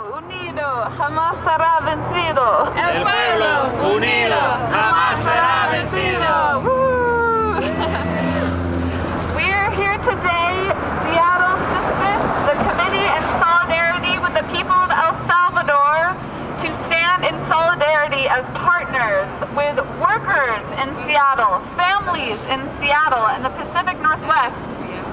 pueblo unido jamás será vencido. El pueblo unido jamás será vencido. We're here today, Seattle CISPES, the Committee in Solidarity with the People of El Salvador, to stand in solidarity as partners with workers in Seattle, families in Seattle and the Pacific Northwest,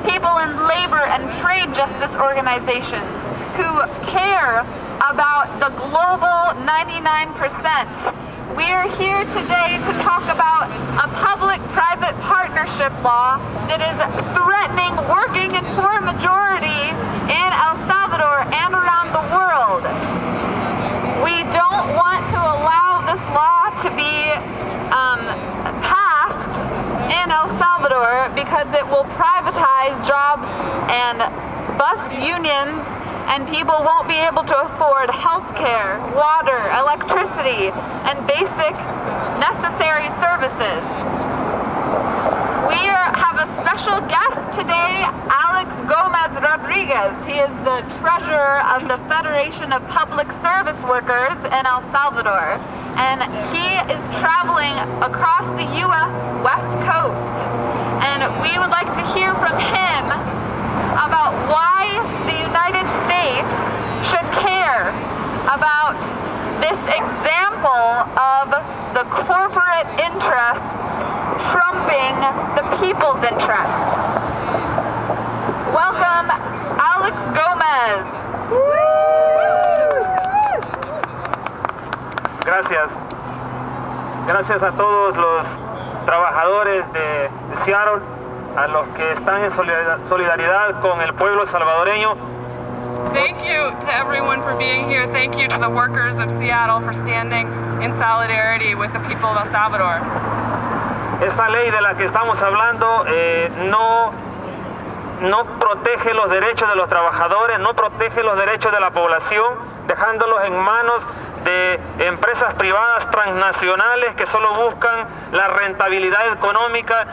people in labor and trade justice organizations who care about the global 99%. We're here today to talk about a public-private partnership law that is threatening working and poor majority in El Salvador and around the world. We don't want to allow this law to be passed in El Salvador because it will privatize jobs and bust unions, and people won't be able to afford health care, water, electricity, and basic necessary services. We have a special guest today, Alex Gomez Rodriguez. He is the treasurer of the Federation of Public Service Workers in El Salvador, and he is traveling across the U.S. West Coast. And we would like to hear from him about why the United States should care about this example of the corporate interests trumping the people's interests. Welcome, Alex Gomez. Gracias. Gracias a todos los trabajadores de Seattle, a los que están en solidaridad con el pueblo salvadoreño. Thank you to everyone for being here. Thank you to the workers of Seattle for standing in solidarity with the people of El Salvador. Esta ley de la que estamos hablando no protege los derechos de los trabajadores, no protege los derechos de la población, dejándolos en manos de empresas privadas transnacionales que solo buscan la rentabilidad económica.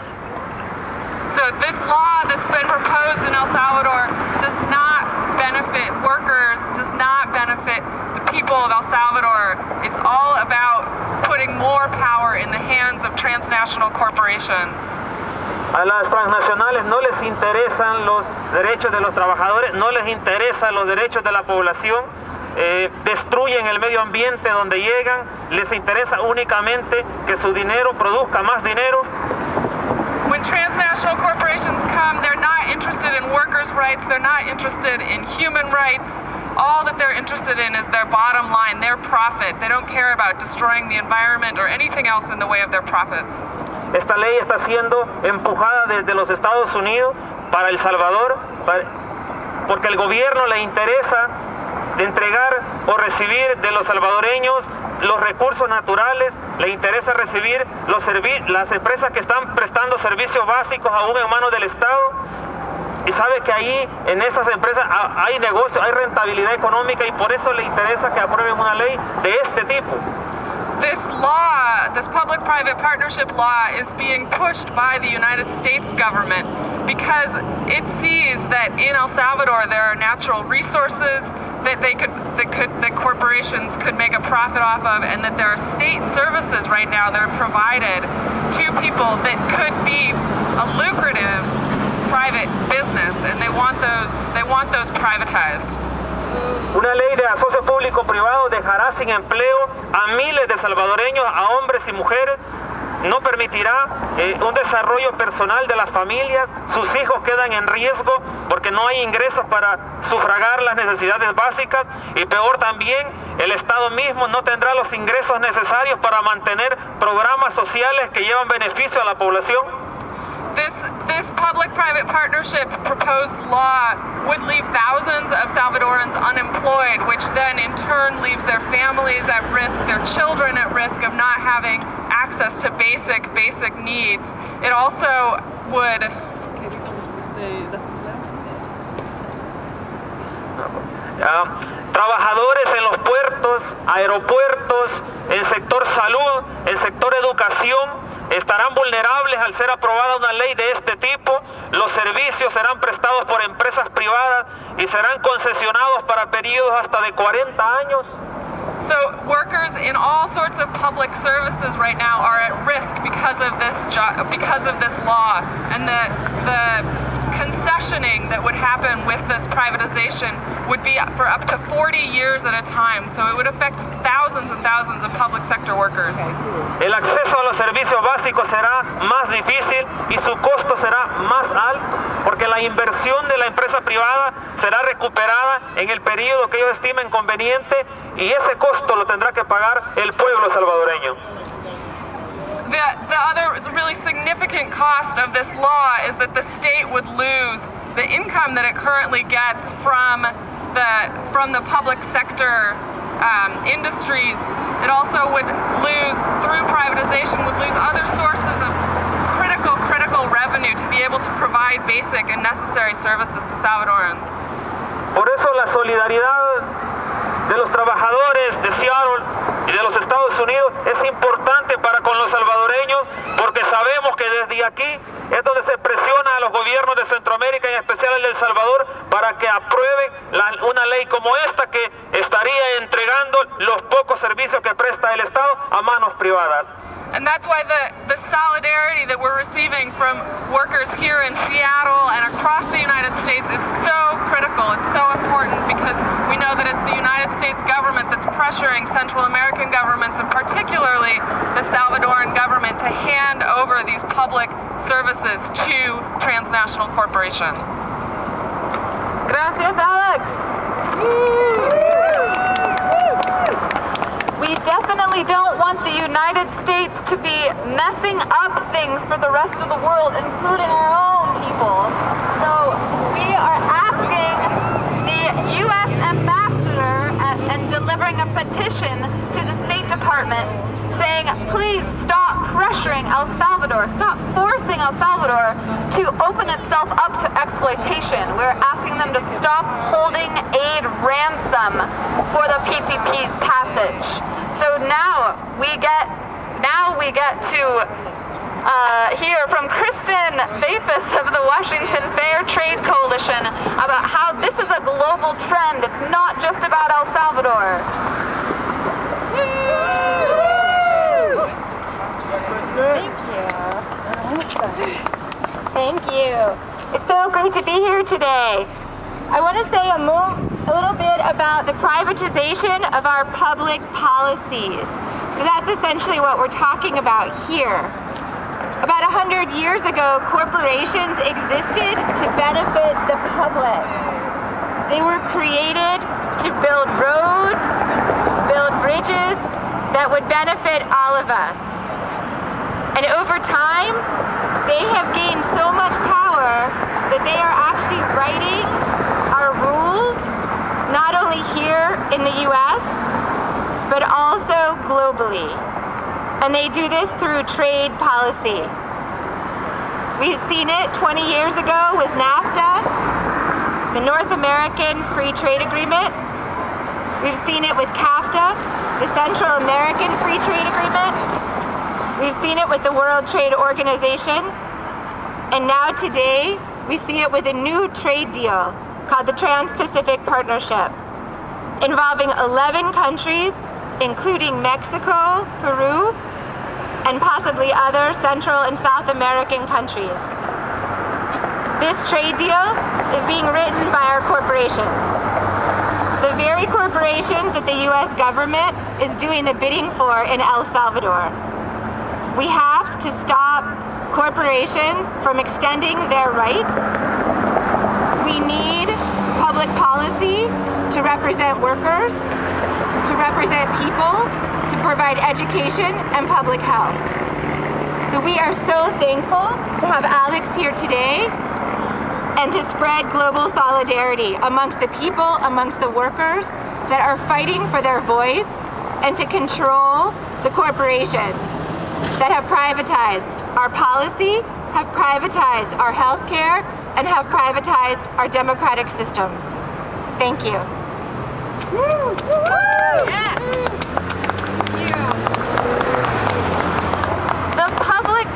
So this law that's been proposed in El Salvador does not benefit workers, does not benefit the people of El Salvador. It's all about putting more power in the hands of transnational corporations. A las transnacionales no les interesan los derechos de los trabajadores, no les interesan los derechos de la población, destruyen el medio ambiente donde llegan, les interesa únicamente que su dinero produzca más dinero. When transnational corporations come, they're not interested in workers' rights, they're not interested in human rights. All that they're interested in is their bottom line, their profit. They don't care about destroying the environment or anything else in the way of their profits. Esta ley está siendo empujada desde los Estados Unidos para El Salvador, porque el gobierno le interesa entregar o recibir de los salvadoreños los recursos naturales, le interesa recibir las empresas que están prestando servicios básicos aún en manos del Estado, y sabe que ahí en esas empresas hay negocio, hay rentabilidad económica, y por eso le interesa que aprueben una ley de este tipo. This law, this public-private partnership law, is being pushed by the United States government because it sees that in El Salvador there are natural resources that corporations could make a profit off of, and that there are state services right now that are provided to people that could be a lucrative private business, and they want those privatized. Una ley de asocio público-privado dejará sin empleo a miles de salvadoreños, a hombres y mujeres, no permitirá un desarrollo personal de las familias, sus hijos quedan en riesgo porque no hay ingresos para sufragar las necesidades básicas, y peor también, el Estado mismo no tendrá los ingresos necesarios para mantener programas sociales que llevan beneficio a la población. This public-private partnership proposed law would leave thousands of Salvadorans unemployed, which then in turn leaves their families at risk, their children at risk of not having access to basic needs. It also would... Trabajadores en los puertos, aeropuertos, el sector salud, el sector educación, estarán vulnerables al ser aprobada una ley de este tipo. Los servicios serán prestados por empresas privadas y serán concesionados para periodos hasta de 40 años. So workers in all sorts of public services right now are at risk because of this law, and the concessioning that would happen with this privatization would be for up to 40 years at a time. So it would affect thousands and thousands of public sector workers. El acceso a los servicios básicos será más difícil y su costo será más alto, porque la inversión de la empresa privada será recuperada en el periodo que ellos estimen conveniente, y ese costo lo tendrá que pagar el pueblo salvadoreño. The other really significant cost of this law is that the state would lose the income that it currently gets from the public sector industries. It also would lose, through privatization, would lose other sources of critical revenue to be able to provide basic and necessary services to Salvadorans. Por eso la solidaridad de los trabajadores de Seattle y de los Estados Unidos es importante para con los salvadoreños, porque sabemos que desde aquí es donde se presiona a los gobiernos de Centroamérica, en especial el de El Salvador, para que aprueben una ley como esta, que estaría entregando los pocos servicios que presta el Estado a manos privadas. And that's why the solidarity that we're receiving from workers here in Seattle and across the United States is so critical. It's so important, because we know that it's the United States government that's pressuring Central American governments, and particularly the Salvadoran government, to hand over these public services to transnational corporations. Gracias, Alex. We definitely don't want the United States to be messing up things for the rest of the world, including our own people. So we are asking the U.S. ambassador and delivering a petition to the State Department saying, please stop pressuring El Salvador, stop forcing El Salvador to open itself up to exploitation. We're asking them to stop holding aid ransom for the PPP's passage. So now we get to hear from Kristen Bapus of the Washington Fair Trade Coalition about how this is a global trend. It's not just about El Salvador. Thank you. It's so great to be here today. I want to say a little bit about the privatization of our public policies, because that's essentially what we're talking about here. About 100 years ago, corporations existed to benefit the public. They were created to build roads, build bridges that would benefit all of us. And over time, they have gained so much power that they are actually writing our rules, not only here in the US, but also globally. And they do this through trade policy. We've seen it 20 years ago with NAFTA, the North American Free Trade Agreement. We've seen it with CAFTA, the Central American Free Trade Agreement. We've seen it with the World Trade Organization. And now today, we see it with a new trade deal called the Trans-Pacific Partnership, involving 11 countries, including Mexico, Peru, and possibly other Central and South American countries. This trade deal is being written by our corporations. The very corporations that the US government is doing the bidding for in El Salvador. We have to stop corporations from extending their rights. We need public policy to represent workers, to represent people, to provide education and public health. So we are so thankful to have Alex here today and to spread global solidarity amongst the people, amongst the workers that are fighting for their voice, and to control the corporations that have privatized our policy, have privatized our healthcare, and have privatized our democratic systems. Thank you. Yeah. The public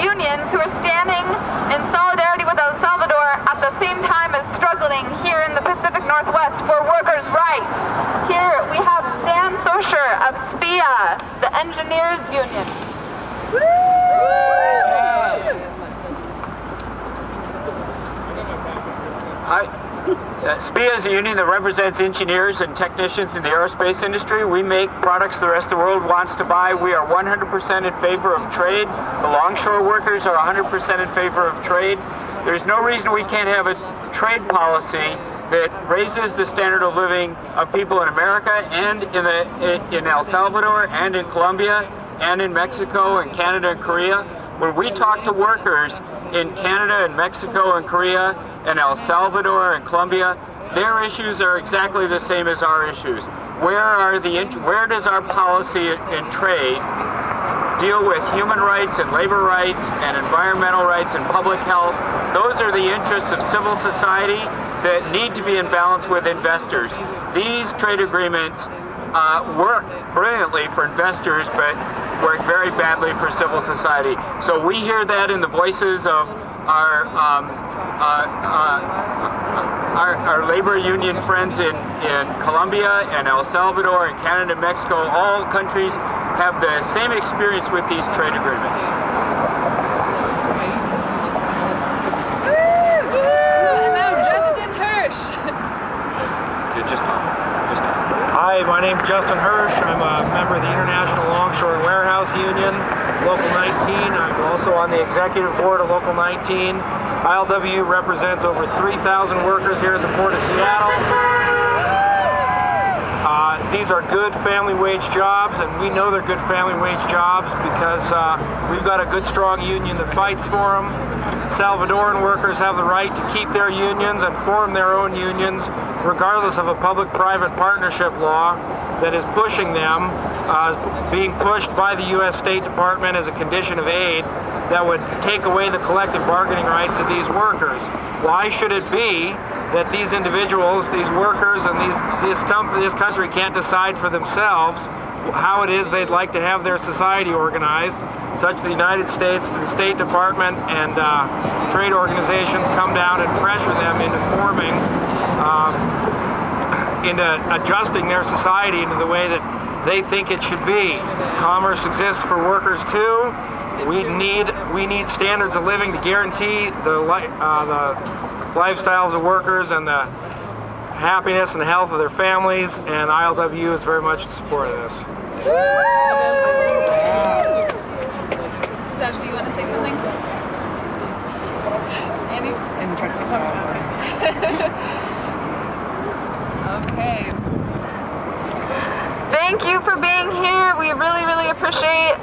unions who are standing in solidarity with El Salvador at the same time as struggling here in the Pacific Northwest for workers' rights. Here we have Stan Socher of SPIA, the engineers union. SPIA is a union that represents engineers and technicians in the aerospace industry. We make products the rest of the world wants to buy. We are 100% in favor of trade. The longshore workers are 100% in favor of trade. There's no reason we can't have a trade policy that raises the standard of living of people in America and in El Salvador and in Colombia and in Mexico and Canada and Korea. When we talk to workers in Canada and Mexico and Korea and El Salvador and Colombia, their issues are exactly the same as our issues. Where does our policy in trade deal with human rights and labor rights and environmental rights and public health? Those are the interests of civil society that need to be in balance with investors. These trade agreements work brilliantly for investors, but work very badly for civil society. So we hear that in the voices of our labor union friends in Colombia and El Salvador and Canada and Mexico. All countries have the same experience with these trade agreements. Hi, my name is Justin Hirsch. I'm a member of the International Longshore and Warehouse Union, Local 19. I'm also on the executive board of Local 19. ILW represents over 3,000 workers here at the Port of Seattle. These are good family wage jobs, and we know they're good family wage jobs because we've got a good, strong union that fights for them. Salvadoran workers have the right to keep their unions and form their own unions, regardless of a public-private partnership law that is pushing them, being pushed by the U.S. State Department as a condition of aid that would take away the collective bargaining rights of these workers. Why should it be that these individuals, these workers, and this country can't decide for themselves how it is they'd like to have their society organized, such the United States, the State Department, and trade organizations come down and pressure them into forming, into adjusting their society into the way that they think it should be. Commerce exists for workers too. We need standards of living to guarantee the lifestyles of workers and the happiness and health of their families, and ILW is very much in support of this. Saj, do you want to say something? Annie? Okay. Thank you for being here. We really appreciate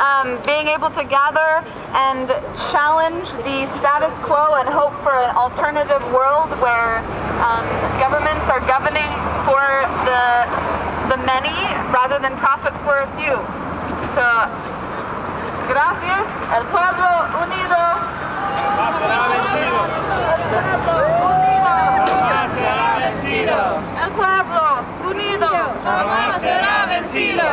being able to gather and challenge the status quo and hope for an alternative world where governments are governing for the many rather than profit for a few. So, gracias. El pueblo unido jamás será vencido. El pueblo unido Jamás será vencido. El pueblo unido Jamás será vencido.